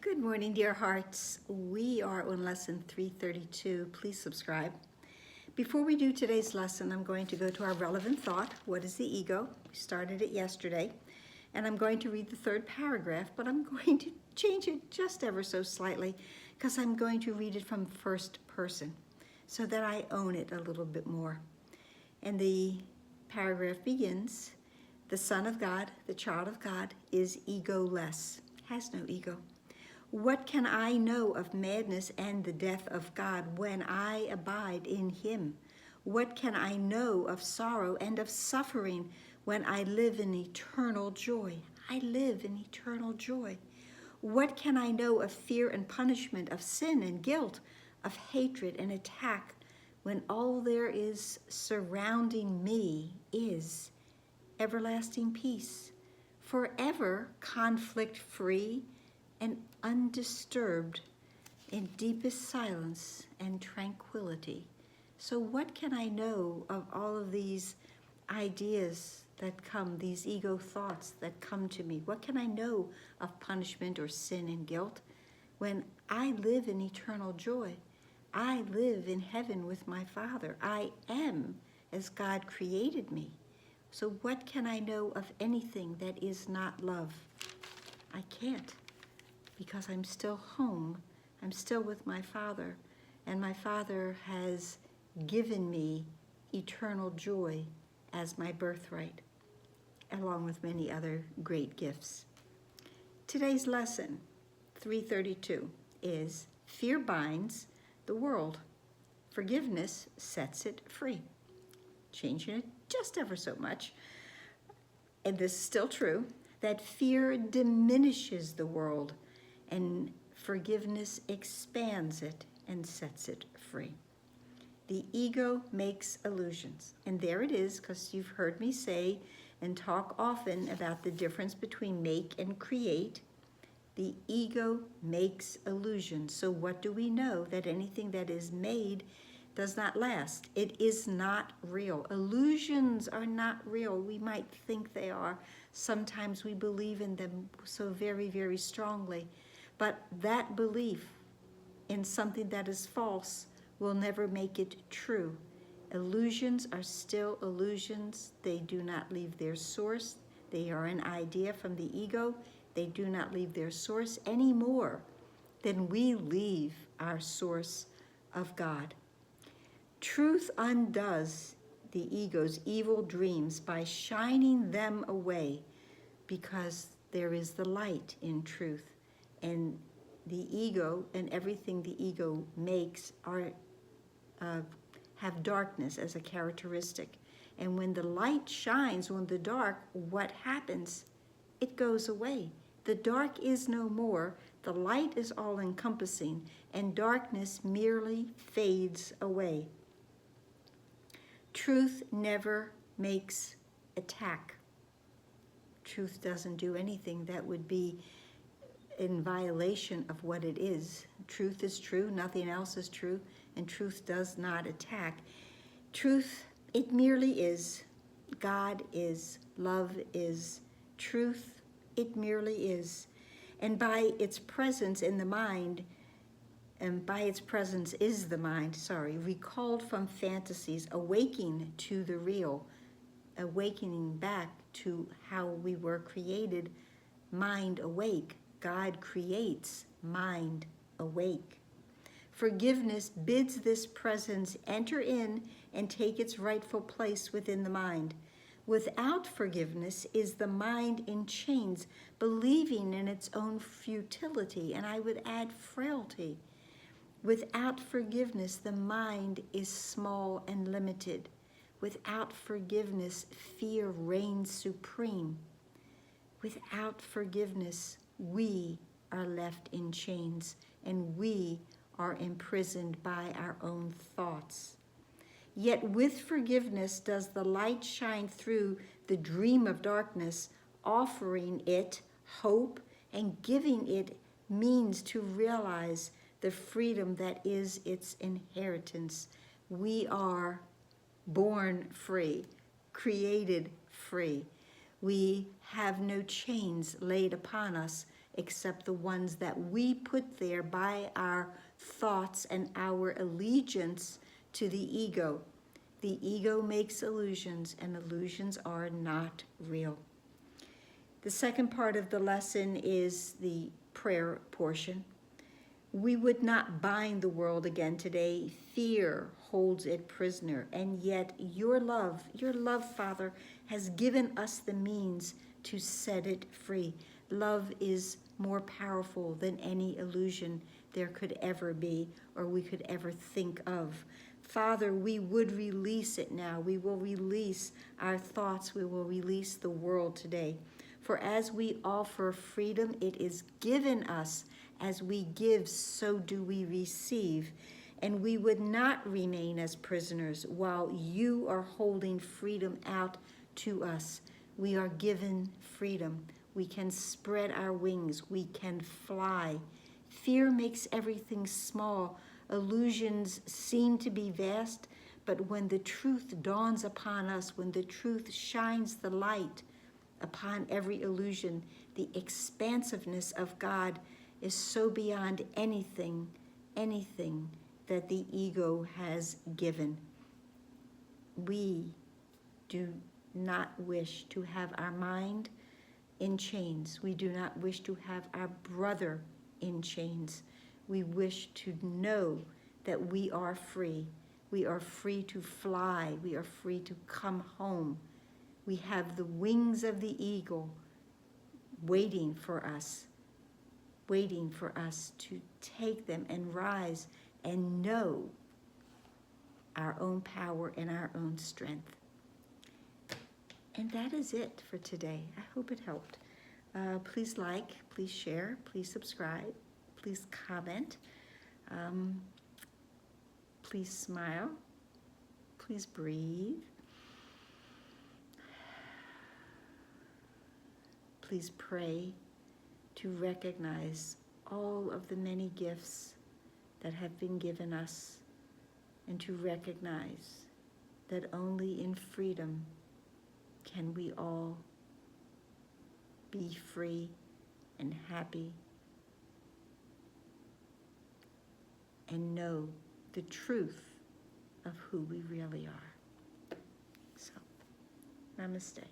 Good morning, dear hearts. We are on lesson 332. Please subscribe. Before we do today's lesson, I'm going to go to our relevant thought. What is the ego? We started it yesterday. And I'm going to read the third paragraph, but I'm going to change it just ever so slightly because I'm going to read it from first person so that I own it a little bit more. And the paragraph begins, the Son of God, the child of God, is egoless, has no ego. What can I know of madness and the death of God when I abide in him? What can I know of sorrow and of suffering when I live in eternal joy? I live in eternal joy. What can I know of fear and punishment, of sin and guilt, of hatred and attack, when all there is surrounding me is everlasting peace, forever conflict-free and undisturbed in deepest silence and tranquility? So what can I know of all of these ideas that come, these ego thoughts that come to me? What can I know of punishment or sin and guilt when I live in eternal joy? I live in heaven with my Father. I am as God created me. So what can I know of anything that is not love? I can't, because I'm still home. I'm still with my Father, and my Father has given me eternal joy as my birthright, along with many other great gifts. Today's lesson, 332, is fear binds the world. Forgiveness sets it free. Changing it just ever so much, and this is still true, that fear diminishes the world and forgiveness expands it and sets it free. The ego makes illusions. And there it is, because you've heard me say and talk often about the difference between make and create. The ego makes illusions. So what do we know? That anything that is made does not last. It is not real. Illusions are not real. We might think they are. Sometimes we believe in them so very, very strongly. But that belief in something that is false will never make it true. Illusions are still illusions. They do not leave their source. They are an idea from the ego. They do not leave their source any more than we leave our source of God. Truth undoes the ego's evil dreams by shining them away, because there is the light in truth. And the ego and everything the ego makes have darkness as a characteristic. And when the light shines on the dark, what happens? It goes away. The dark is no more. The light is all-encompassing, and darkness merely fades away. Truth never makes attack. Truth doesn't do anything that would be in violation of what it is. Truth is true, nothing else is true, and truth does not attack. Truth, it merely is. God is, love is, truth, it merely is. And by its presence in the mind, and by its presence is the mind, recalled from fantasies, awaking to the real, awakening back to how we were created, mind awake. God creates mind awake. Forgiveness bids this presence enter in and take its rightful place within the mind. Without forgiveness is the mind in chains, believing in its own futility, and I would add frailty. Without forgiveness, the mind is small and limited. Without forgiveness, fear reigns supreme. Without forgiveness, we are left in chains, and we are imprisoned by our own thoughts. Yet with forgiveness does the light shine through the dream of darkness, offering it hope and giving it means to realize the freedom that is its inheritance. We are born free, created free. We have no chains laid upon us, except the ones that we put there by our thoughts and our allegiance to the ego. The ego makes illusions, and illusions are not real. The second part of the lesson is the prayer portion. We would not bind the world again today. Fear holds it prisoner. And yet your love, Father, has given us the means to set it free. Love is more powerful than any illusion there could ever be or we could ever think of. Father, we would release it now. We will release our thoughts. We will release the world today. For as we offer freedom, it is given us. As we give, so do we receive. And we would not remain as prisoners while you are holding freedom out to us. We are given freedom. We can spread our wings. We can fly. Fear makes everything small. Illusions seem to be vast, but when the truth dawns upon us, when the truth shines the light upon every illusion, the expansiveness of God is so beyond anything that the ego has given. We do not wish to have our mind in chains. We do not wish to have our brother in chains. We wish to know that we are free. We are free to fly. We are free to come home. We have the wings of the eagle waiting for us to take them and rise and know our own power and our own strength. And that is it for today. I hope it helped. Please like, please share, please subscribe, please comment, please smile, please breathe. Please pray to recognize all of the many gifts that have been given us, and to recognize that only in freedom can we all be free and happy and know the truth of who we really are. So, namaste.